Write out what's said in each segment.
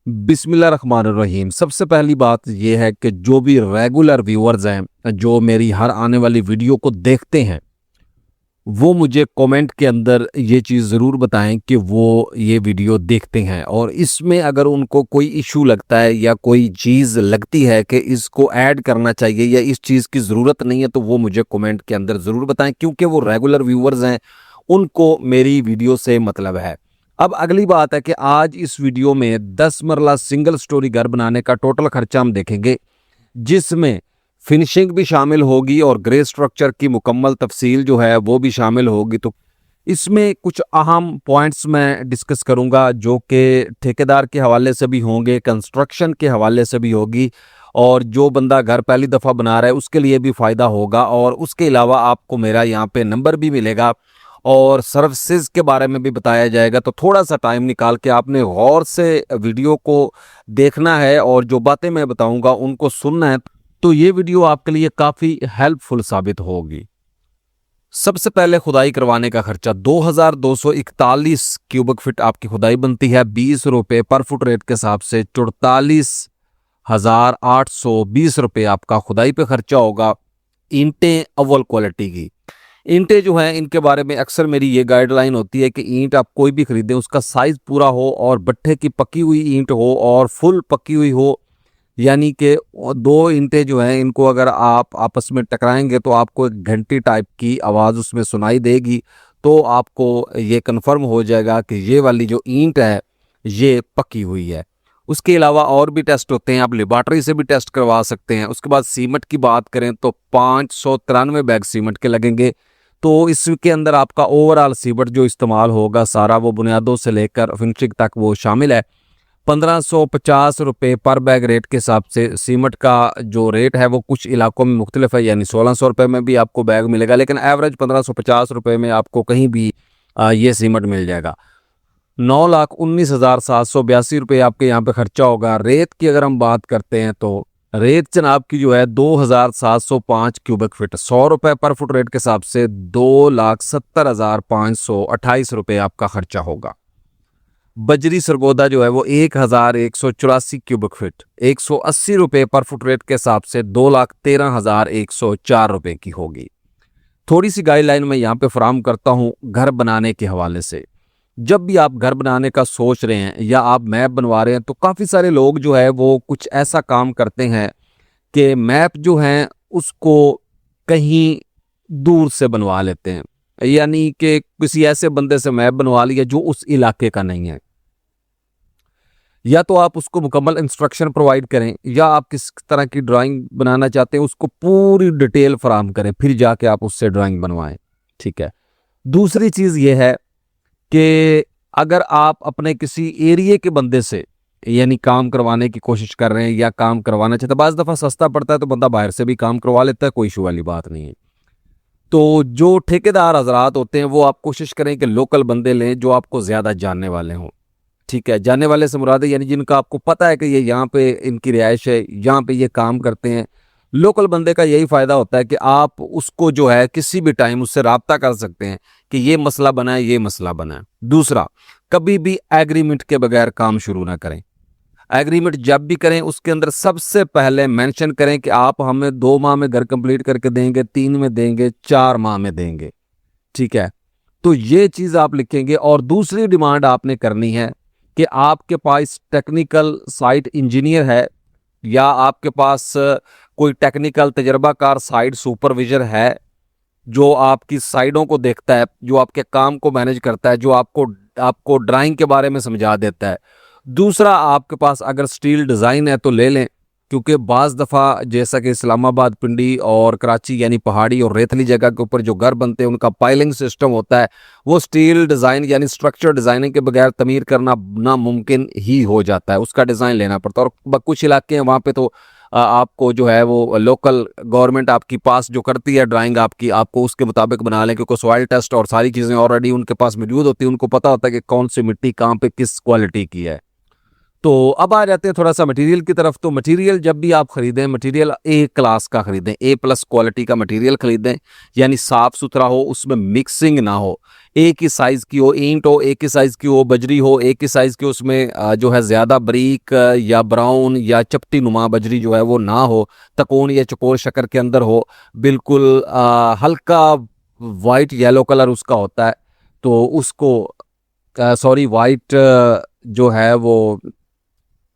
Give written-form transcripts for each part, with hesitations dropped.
बिस्मिल्लाहिर्रहमानिर्रहीम। सबसे पहली बात यह है कि जो भी रेगुलर व्यूअर्स हैं, जो मेरी हर आने वाली वीडियो को देखते हैं, वो मुझे कमेंट के अंदर ये चीज़ ज़रूर बताएं कि वो ये वीडियो देखते हैं, और इसमें अगर उनको कोई इशू लगता है या कोई चीज़ लगती है कि इसको ऐड करना चाहिए या इस चीज़ की ज़रूरत नहीं है, तो वो मुझे कमेंट के अंदर ज़रूर बताएं, क्योंकि वो रेगुलर व्यूअर्स हैं, उनको मेरी वीडियो से मतलब है। अब अगली बात है कि आज इस वीडियो में 10 मरला सिंगल स्टोरी घर बनाने का टोटल खर्चा हम देखेंगे, जिसमें फिनिशिंग भी शामिल होगी और ग्रे स्ट्रक्चर की मुकम्मल तफसील जो है वो भी शामिल होगी। तो इसमें कुछ अहम पॉइंट्स मैं डिस्कस करूंगा जो कि ठेकेदार के हवाले से भी होंगे, कंस्ट्रक्शन के हवाले से भी होगी, और जो बंदा घर पहली दफ़ा बना रहा है उसके लिए भी फ़ायदा होगा। और उसके अलावा आपको मेरा यहाँ पे नंबर भी मिलेगा और सर्विसेज के बारे में भी बताया जाएगा। तो थोड़ा सा टाइम निकाल के आपने गौर से वीडियो को देखना है और जो बातें मैं बताऊंगा उनको सुनना है, तो ये वीडियो आपके लिए काफ़ी हेल्पफुल साबित होगी। सबसे पहले खुदाई करवाने का खर्चा 2241 क्यूबिक फिट आपकी खुदाई बनती है। 20 रुपये पर फुट रेट के हिसाब से 44,820 रुपये आपका खुदाई पे खर्चा होगा। ईंटें अव्वल क्वालिटी की ईंटें जो हैं, इनके बारे में अक्सर मेरी ये गाइडलाइन होती है कि ईंट आप कोई भी खरीदें उसका साइज़ पूरा हो और भट्ठे की पकी हुई ईंट हो और फुल पकी हुई हो, यानी कि दो ईंटें जो हैं इनको अगर आप आपस में टकराएंगे तो आपको एक घंटी टाइप की आवाज़ उसमें सुनाई देगी, तो आपको ये कंफर्म हो जाएगा कि ये वाली जो ईंट है ये पकी हुई है। उसके अलावा और भी टेस्ट होते हैं, आप लेबॉर्ट्री से भी टेस्ट करवा सकते हैं। उसके बाद सीमेंट की बात करें तो 593 बैग सीमेंट के लगेंगे। तो इसके अंदर आपका ओवरऑल सीमेंट जो इस्तेमाल होगा सारा, वो बुनियादों से लेकर फिनिशिंग तक वो शामिल है। 1550 रुपये पर बैग रेट के हिसाब से सीमेंट का जो रेट है वो कुछ इलाकों में मुख्तलिफ है, यानी 1600 रुपये में भी आपको बैग मिलेगा, लेकिन एवरेज 1550 रुपये में आपको कहीं भी ये सीमेंट मिल जाएगा। 9,19,782 रुपये आपके यहाँ पे खर्चा होगा। रेत की अगर हम बात करते हैं तो रेत जनाब की जो है 2,705 क्यूबिक फिट, 100 रुपये पर फुट रेट के हिसाब से 2,70,528 रुपये आपका खर्चा होगा। बजरी सरगोदा जो है वो 1,184 क्यूबिक फिट, 180 रुपये पर फुट रेट के हिसाब से 2,13,104 रुपये की होगी। थोड़ी सी गाइडलाइन मैं यहाँ पे फराहम करता हूँ घर बनाने के हवाले से। जब भी आप घर बनाने का सोच रहे हैं या आप मैप बनवा रहे हैं, तो काफ़ी सारे लोग जो है वो कुछ ऐसा काम करते हैं कि मैप जो है उसको कहीं दूर से बनवा लेते हैं, यानी कि किसी ऐसे बंदे से मैप बनवा लिया जो उस इलाके का नहीं है। या तो आप उसको मुकम्मल इंस्ट्रक्शन प्रोवाइड करें, या आप किस तरह की ड्राइंग बनाना चाहते हैं उसको पूरी डिटेल फराहम करें, फिर जाके आप उससे ड्राइंग बनवाएं। ठीक है। दूसरी चीज़ ये है कि अगर आप अपने किसी एरिए के बंदे से यानी काम करवाने की कोशिश कर रहे हैं या काम करवाना चाहते हैं, बाज़ दफ़ा सस्ता पड़ता है तो बंदा बाहर से भी काम करवा लेता है, कोई इशू वाली बात नहीं है। तो जो ठेकेदार हजरात होते हैं वो आप कोशिश करें कि लोकल बंदे लें जो आपको ज़्यादा जानने वाले हों। ठीक है, जानने वाले से मुराद है यानी जिनका आपको पता है कि ये यहाँ पे इनकी रिहाइश है, यहाँ पे ये काम करते हैं। लोकल बंदे का यही फ़ायदा होता है कि आप उसको जो है किसी भी टाइम उससे रब्ता कर सकते हैं कि ये मसला बना है, ये मसला बना है। दूसरा, कभी भी एग्रीमेंट के बगैर काम शुरू ना करें। एग्रीमेंट जब भी करें उसके अंदर सबसे पहले मेंशन करें कि आप हमें 2 माह में घर कंप्लीट करके देंगे, 3 में देंगे, 4 माह में देंगे। ठीक है, तो ये चीज़ आप लिखेंगे। और दूसरी डिमांड आपने करनी है कि आपके पास टेक्निकल साइट इंजीनियर है या आपके पास कोई टेक्निकल तजर्बाकार साइट सुपरविजर है जो आपकी साइडों को देखता है, जो आपके काम को मैनेज करता है, जो आपको ड्राइंग के बारे में समझा देता है। दूसरा, आपके पास अगर स्टील डिज़ाइन है तो ले लें, क्योंकि बाज़ दफ़ा जैसा कि इस्लामाबाद, पिंडी और कराची यानी पहाड़ी और रेतली जगह के ऊपर जो घर बनते हैं उनका पाइलिंग सिस्टम होता है, वो स्टील डिज़ाइन यानी स्ट्रक्चर डिज़ाइनिंग के बगैर तमीर करना नामुमकिन ही हो जाता है, उसका डिज़ाइन लेना पड़ता है। और कुछ इलाके हैं वहाँ पे तो आपको जो है वो लोकल गवर्नमेंट आपकी पास जो करती है ड्राइंग आपकी, आपको उसके मुताबिक बना लें, क्योंकि सॉइल टेस्ट और सारी चीज़ें ऑलरेडी उनके पास मौजूद होती है, उनको पता होता है कि कौन सी मिट्टी कहाँ पे किस क्वालिटी की है। तो अब आ जाते हैं थोड़ा सा मटेरियल की तरफ। तो मटेरियल जब भी आप ख़रीदें, मटेरियल ए क्लास का ख़रीदें, A+ क्वालिटी का मटेरियल ख़रीदें, यानी साफ़ सुथरा हो, उसमें मिक्सिंग ना हो। एक ही साइज़ की हो, ईंट हो एक ही साइज़ की हो, बजरी हो एक ही साइज़ की, उसमें जो है ज़्यादा बारीक या ब्राउन या चपटी नुमा बजरी जो है वो ना हो, तकोन या चौकोर शक्ल के अंदर हो, बिल्कुल हल्का वाइट येलो कलर उसका होता है, तो उसको सॉरी वाइट जो है वो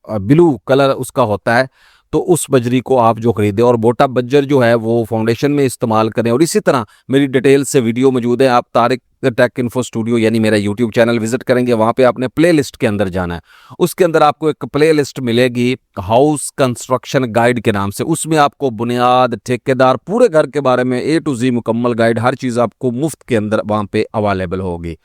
ब्लू कलर उसका होता है, तो उस बजरी को आप जो खरीदें और मोटा बज्जर जो है वो फाउंडेशन में इस्तेमाल करें। और इसी तरह मेरी डिटेल से वीडियो मौजूद है, आप तारिक टेक इन्फो स्टूडियो यानी मेरा यूट्यूब चैनल विजिट करेंगे, वहाँ पे आपने प्ले लिस्ट के अंदर जाना है। उसके अंदर आपको एक प्ले लिस्ट मिलेगी हाउस कंस्ट्रक्शन गाइड के नाम से, उसमें आपको बुनियाद, ठेकेदार, पूरे घर के बारे में A to Z मुकम्मल गाइड, हर चीज़ आपको मुफ्त के अंदर वहाँ पे अवेलेबल होगी।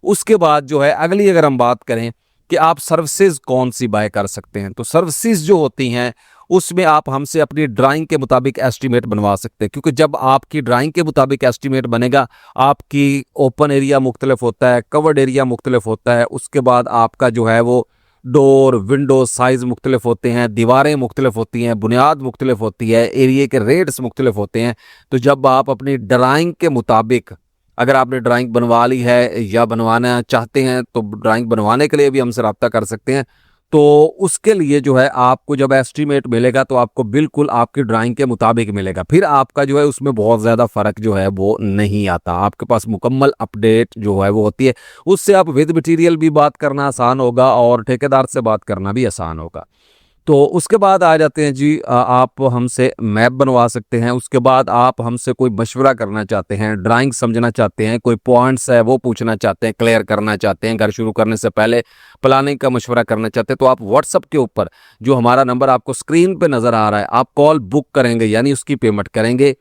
उसके बाद जो है अगली अगर हम बात करें कि आप सर्विसेज कौन सी बाय कर सकते हैं, तो सर्विसेज जो होती हैं उसमें आप हमसे अपनी ड्राइंग के मुताबिक एस्टीमेट बनवा सकते हैं, क्योंकि जब आपकी ड्राइंग के मुताबिक एस्टीमेट बनेगा, आपकी ओपन एरिया मुख्तलिफ होता है, कवर्ड एरिया मुख्तलिफ होता है, उसके बाद आपका जो है वो डोर विंडो साइज़ मुख्तलिफ होते हैं, दीवारें मुख्तलिफ होती हैं, बुनियाद मुख्तलिफ होती है, एरिए के रेट्स मुख्तलिफ होते हैं। तो जब आप अपनी ड्राइंग के मुताबिक, अगर आपने ड्राइंग बनवा ली है या बनवाना चाहते हैं, तो ड्राइंग बनवाने के लिए भी हमसे रब्ता कर सकते हैं। तो उसके लिए जो है आपको जब एस्टीमेट मिलेगा तो आपको बिल्कुल आपकी ड्राइंग के मुताबिक मिलेगा, फिर आपका जो है उसमें बहुत ज़्यादा फ़र्क जो है वो नहीं आता, आपके पास मुकम्मल अपडेट जो है वो होती है। उससे आप विद मटीरियल भी बात करना आसान होगा और ठेकेदार से बात करना भी आसान होगा। तो उसके बाद आ जाते हैं जी, आप हमसे मैप बनवा सकते हैं। उसके बाद आप हमसे कोई मशवरा करना चाहते हैं, ड्राइंग समझना चाहते हैं, कोई पॉइंट्स है वो पूछना चाहते हैं, क्लियर करना चाहते हैं, घर शुरू करने से पहले प्लानिंग का मशवरा करना चाहते हैं, तो आप व्हाट्सअप के ऊपर जो हमारा नंबर आपको स्क्रीन पे नज़र आ रहा है, आप कॉल बुक करेंगे यानी उसकी पेमेंट करेंगे,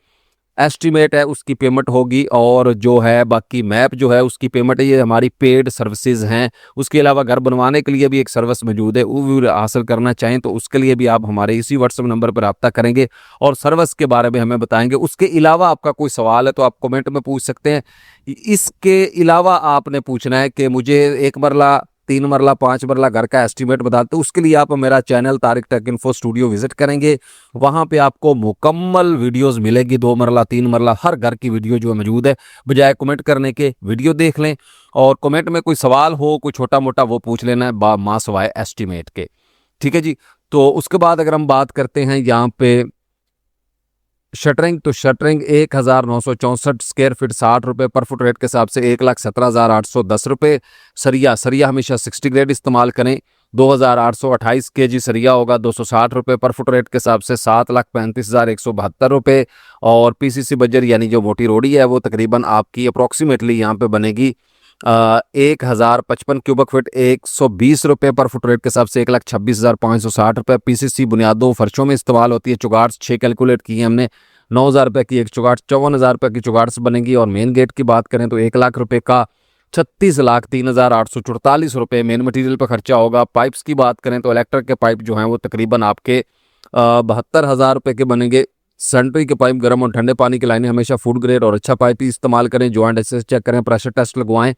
एस्टीमेट है उसकी पेमेंट होगी, और जो है बाकी मैप जो है उसकी पेमेंट है। ये हमारी पेड सर्विसेज हैं। उसके अलावा घर बनवाने के लिए भी एक सर्विस मौजूद है, वो भी हासिल करना चाहें तो उसके लिए भी आप हमारे इसी व्हाट्सएप नंबर पर रब्ता करेंगे और सर्विस के बारे में हमें बताएंगे। उसके अलावा आपका कोई सवाल है तो आप कमेंट में पूछ सकते हैं। इसके अलावा आपने पूछना है कि मुझे 1 मरला 3 मरला 5 मरला घर का एस्टीमेट बता दो, उसके लिए आप मेरा channel Tariq take info studio visit करेंगे। वहाँ पे आपको मुकम्मल वीडियोस मिलेगी, 2 मरला 3 मरला हर घर की वीडियो जो है मौजूद है। बजाय कमेंट करने के वीडियो देख लें और कमेंट में कोई सवाल हो कोई छोटा मोटा वो पूछ लेना है माँ सवाए एस्टीमेट के। ठीक है जी। तो उसके बाद अगर हम बात करते हैं यहाँ पे शटरिंग, तो शटरिंग 1964 स्क्वायर फीट 60 रुपये पर फुट रेट के हिसाब से 1,17,810 रुपये। सरिया सरिया हमेशा 60 ग्रेड इस्तेमाल करें, 2,828 kg सरिया होगा 260 रुपये पर फुट रेट के हिसाब से 7,35,172 रुपये। और PCC बजर यानी जो मोटी रोड़ी है वो तकरीबन आपकी अप्रॉक्सीमेटली यहाँ पे बनेगी 1,055 क्यूबिक फीट 120 रुपये पर फुट रेट के हिसाब से 1,26,560 रुपये। PCC बुनियादों फर्शों में इस्तेमाल होती है। चुगाट्स 6 कैलकुलेट की है हमने, 9,000 रुपये की एक चुगाट, 54,000 रुपये की चुगाट्स बनेगी। और मेन गेट की बात करें तो 1 लाख रुपये का 36,03,844 रुपये मेन मटीरियल पर खर्चा होगा। पाइप्स की बात करें तो इलेक्ट्रिक के पाइप जो हैं वो तकरीबन आपके 72,000 रुपये के बनेंगे। सैनिटरी के पाइप, गर्म और ठंडे पानी की लाइनें हमेशा फूड ग्रेड और अच्छा पाइप ही इस्तेमाल करें। जॉइंट एसेस चेक करें, प्रेशर टेस्ट लगवाएं,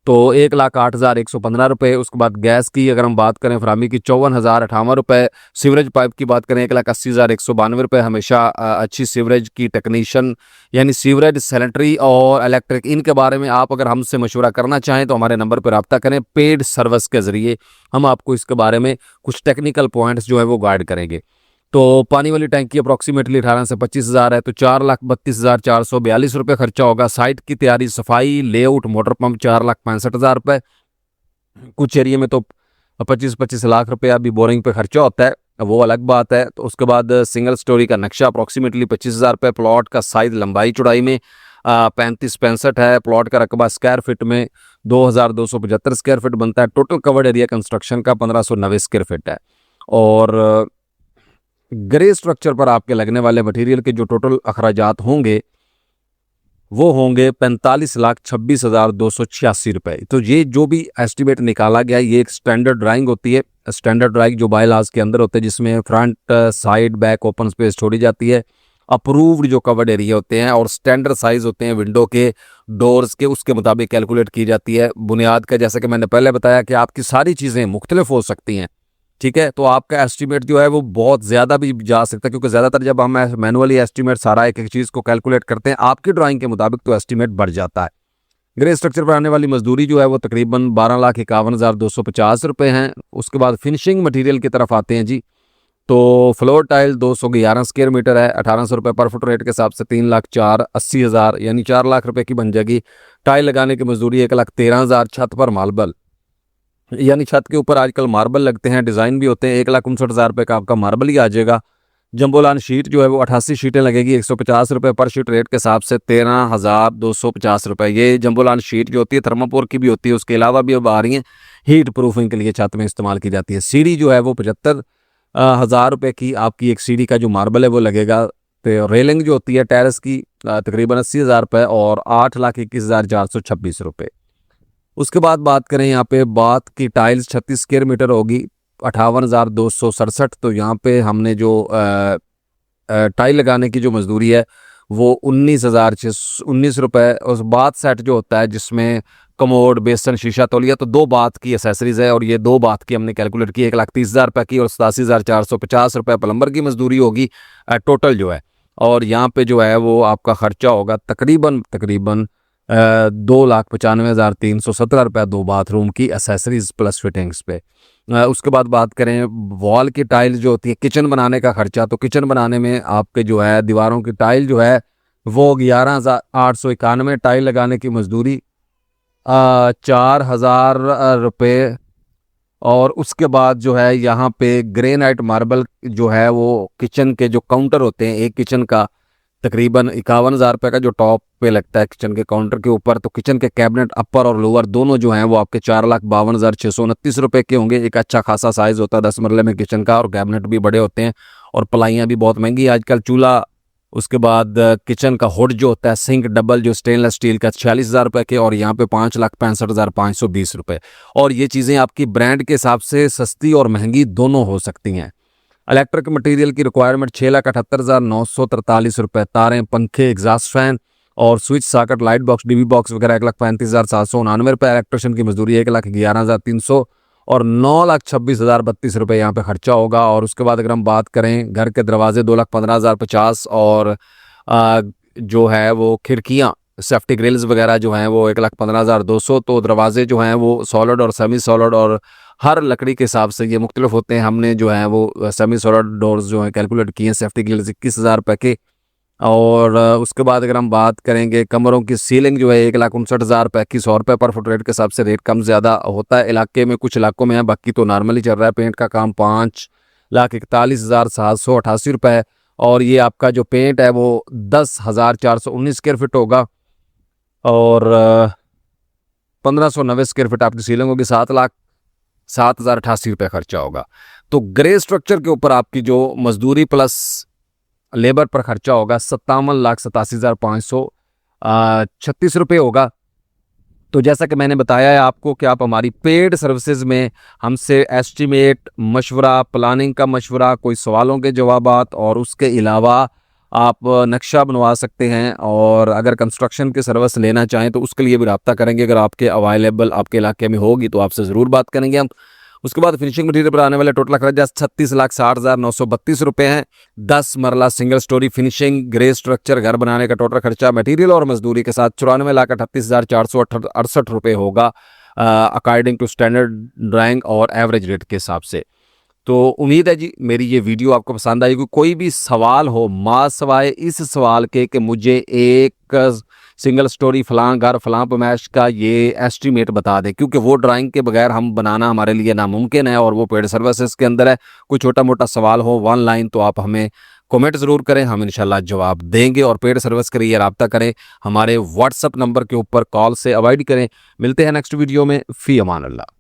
तो 1,08,115 रुपये। उसके बाद गैस की अगर हम बात करें फरामी की 54,058 रुपये। सीवरेज पाइप की बात करें 1,80,192 रुपये। हमेशा अच्छी सीवरेज की टेक्नीशियन यानी सीवरेज, सैनिटरी और इलेक्ट्रिक, इनके बारे में आप अगर हमसे मशवरा करना चाहें तो हमारे नंबर पर रब्ता करें। पेड सर्विस के ज़रिए हम आपको इसके बारे में कुछ टेक्निकल पॉइंट्स जो है वो गाइड करेंगे। तो पानी वाली टैंकी अप्रॉक्सीमेटली 18 से 25,000 है, तो 4,32,442 रुपये खर्चा होगा। साइट की तैयारी, सफाई, लेआउट, मोटर पंप 4,65,000 रुपये। कुछ एरिया में तो 25-25 लाख रुपया भी बोरिंग पे खर्चा होता है, वो अलग बात है। तो उसके बाद सिंगल स्टोरी का नक्शा अप्रॉक्सीमेटली 25,000 रुपये। प्लॉट का साइज़ लंबाई चौड़ाई में 35-65 है। प्लॉट का रकबा स्क्वायर फिट में 2,275 स्क्वायर फिट बनता है। टोटल कवर्ड एरिया कंस्ट्रक्शन का 1,590 स्क्वायर फिट है। और ग्रे स्ट्रक्चर पर आपके लगने वाले मटेरियल के जो टोटल अखराजात होंगे वो होंगे 45,26,286 रुपये। तो ये जो भी एस्टिमेट निकाला गया ये एक स्टैंडर्ड ड्राइंग होती है। स्टैंडर्ड ड्राइंग जो बायलाज के अंदर होते हैं, जिसमें front, side, back open space छोड़ी जाती है। अप्रूव्ड जो कवर्ड एरिया होते हैं और स्टैंडर्ड साइज़ होते हैं विंडो के, डोर्स के, उसके मुताबिक कैलकुलेट की जाती है। बुनियाद का जैसा कि मैंने पहले बताया कि आपकी सारी चीज़ें मुख्तलिफ हो सकती हैं। ठीक है, तो आपका एस्टीमेट जो है वो बहुत ज़्यादा भी जा सकता है, क्योंकि ज़्यादातर जब हम मैनुअली एस्टीमेट सारा एक एक चीज़ को कैलकुलेट करते हैं आपकी ड्राइंग के मुताबिक, तो एस्टीमेट बढ़ जाता है। ग्रे स्ट्रक्चर पर आने वाली मजदूरी जो है वो तकरीबन 12,51,250 रुपये हैं। उसके बाद फिनिशिंग मटेरियल की तरफ आते हैं जी। तो फ्लोर टाइल 211 स्क्वायर मीटर है, 1800 रुपये पर फुट रेट के हिसाब से 3,04,80,000 यानी 4 लाख रुपए की बन जाएगी। टाइल लगाने की मजदूरी 1,13,000। छत पर मार्बल यानी छत के ऊपर आजकल मार्बल लगते हैं, डिज़ाइन भी होते हैं, 1,59,000 रुपये का आपका मार्बल ही आ जाएगा। जम्बोलान शीट जो है वो 88 शीटें लगेगी, 150 रुपये पर शीट रेट के हिसाब से 13,250 रुपये। ये जम्बोलान शीट जो होती है थर्मापोर की भी होती है, उसके अलावा भी अब आ रही हैं, हीट प्रूफिंग के लिए छत में इस्तेमाल की जाती है। सीढ़ी जो है वो 75,000 रुपये की आपकी एक सीढ़ी का जो मार्बल है वो लगेगा। तो रेलिंग जो होती है टेरेस की तकरीबन 80,000 रुपये और 8,21,426 रुपये। उसके बाद बात करें यहाँ पे बात की टाइल्स 36 स्क्वायर मीटर होगी, 58,267। तो यहाँ पे हमने जो टाइल लगाने की जो मजदूरी है वो 19,619 रुपये। उस बाथ सेट जो होता है जिसमें कमोड, बेसन, शीशा, तौलिया, तो 2 बाथ की एसेसरीज है और ये 2 बाथ की हमने कैलकुलेट की 1,30,000 रुपये की और 87,450 रुपये प्लम्बर की मजदूरी होगी टोटल जो है। और यहाँ पे जो है वो आपका खर्चा होगा तकरीबन 2,95,317 रुपये 2 बाथरूम की एसेसरीज प्लस फिटिंग्स पे। उसके बाद बात करें वॉल की टाइल जो होती है, किचन बनाने का खर्चा, तो किचन बनाने में आपके जो है दीवारों की टाइल जो है वो 11,891, टाइल लगाने की मजदूरी 4,000 रुपये। और उसके बाद जो है यहाँ पे ग्रेनाइट मार्बल जो है वो किचन के जो काउंटर होते हैं, एक किचन का तकरीबन 51,000 रुपये का जो टॉप पे लगता है किचन के काउंटर के ऊपर, तो किचन के कैबिनेट अपर और लोअर दोनों जो हैं वो आपके 4,52,629 रुपये के होंगे। एक अच्छा खासा साइज़ होता है 10 मरले में किचन का और कैबिनेट भी बड़े होते हैं और प्लाइयाँ भी बहुत महंगी आजकल। चूल्हा, उसके बाद किचन का हुड जो होता है सिंक डबल जो स्टेनलेस स्टील का 46,000 रुपये के और यहाँ पे 5,65,520 रुपये। और ये चीज़ें आपकी ब्रांड के हिसाब से सस्ती और महंगी दोनों हो सकती हैं। इलेक्ट्रिक मटेरियल की रिक्वायरमेंट 6,78,943 रुपये। तारें, पंखे, एग्जॉस्ट फैन और switch, socket, light box, dB box वगैरह 1,35,799 रुपये। इलेक्ट्रिशियन की मजदूरी 1,11,300 और 9,26,032 रुपये यहाँ पे खर्चा होगा। और उसके बाद अगर हम बात करें घर के दरवाजे 2,15,050 और जो है वो खिड़कियाँ सेफ्टी ग्रिल्स वगैरह जो हैं वो 1,15,200। तो दरवाजे जो हैं वो सॉलिड और सेमी सॉलिड और हर लकड़ी के हिसाब से ये मुख्तलिफ होते हैं। हमने जो है वो सेमी सॉलिड डोर्स जो हैं कैलकुलेट किए हैं सेफ्टी ग्रिल्स 21,000 रुपये के। और उसके बाद अगर हम बात करेंगे कमरों की सीलिंग जो है 1,59,000 रुपये की, 100 रुपये पर फुट रेट के हिसाब से रेट कम ज़्यादा होता है इलाके में, कुछ इलाकों में है, बाकी तो नॉर्मली चल रहा है। पेंट का काम 5,41,788 रुपये। और ये आपका जो पेंट है वो 10,419 स्क्वायर फिट होगा और 1,590 स्क्वायर फिट आपकी सीलिंग होगी, 7,07,088 रुपये खर्चा होगा। तो ग्रे स्ट्रक्चर के ऊपर आपकी जो मजदूरी प्लस लेबर पर खर्चा होगा 57,87,536 रुपये होगा। तो जैसा कि मैंने बताया है आपको कि आप हमारी पेड सर्विसेज में हमसे एस्टीमेट, मशवरा, प्लानिंग का मशवरा, कोई सवालों के जवाबात और उसके अलावा आप नक्शा बनवा सकते हैं। और अगर कंस्ट्रक्शन की सर्विस लेना चाहें तो उसके लिए भी रब्ता करेंगे, अगर आपके अवेलेबल आपके इलाके में होगी तो आपसे ज़रूर बात करेंगे हम। उसके बाद फिनिशिंग मटीरियल पर आने वाले टोटल खर्चा 36,60,932 रुपये हैं। 10 मरला single storey finishing grey structure घर बनाने का टोटल खर्चा मटीरियल और मजदूरी के साथ 94,38,468 रुपये होगा अकॉर्डिंग टू स्टैंडर्ड ड्राइंग और एवरेज रेट के हिसाब से। तो उम्मीद है जी मेरी ये वीडियो आपको पसंद आएगी। कोई भी सवाल हो माँ सवाए इस सवाल के कि मुझे एक सिंगल स्टोरी फलां घर फलां पमैश का ये एस्टीमेट बता दे, क्योंकि वो ड्राइंग के बगैर हम बनाना हमारे लिए नामुमकिन है और वो पेड सर्विसेज के अंदर है। कोई छोटा मोटा सवाल हो 1 लाइन तो आप हमें कमेंट ज़रूर करें, हम इंशाल्लाह जवाब देंगे। और पेड सर्विस के लिए रब्ता करें हमारे व्हाट्सअप नंबर के ऊपर, कॉल से अवॉइड करें। मिलते हैं नेक्स्ट वीडियो में। फ़ी अमान अल्लाह।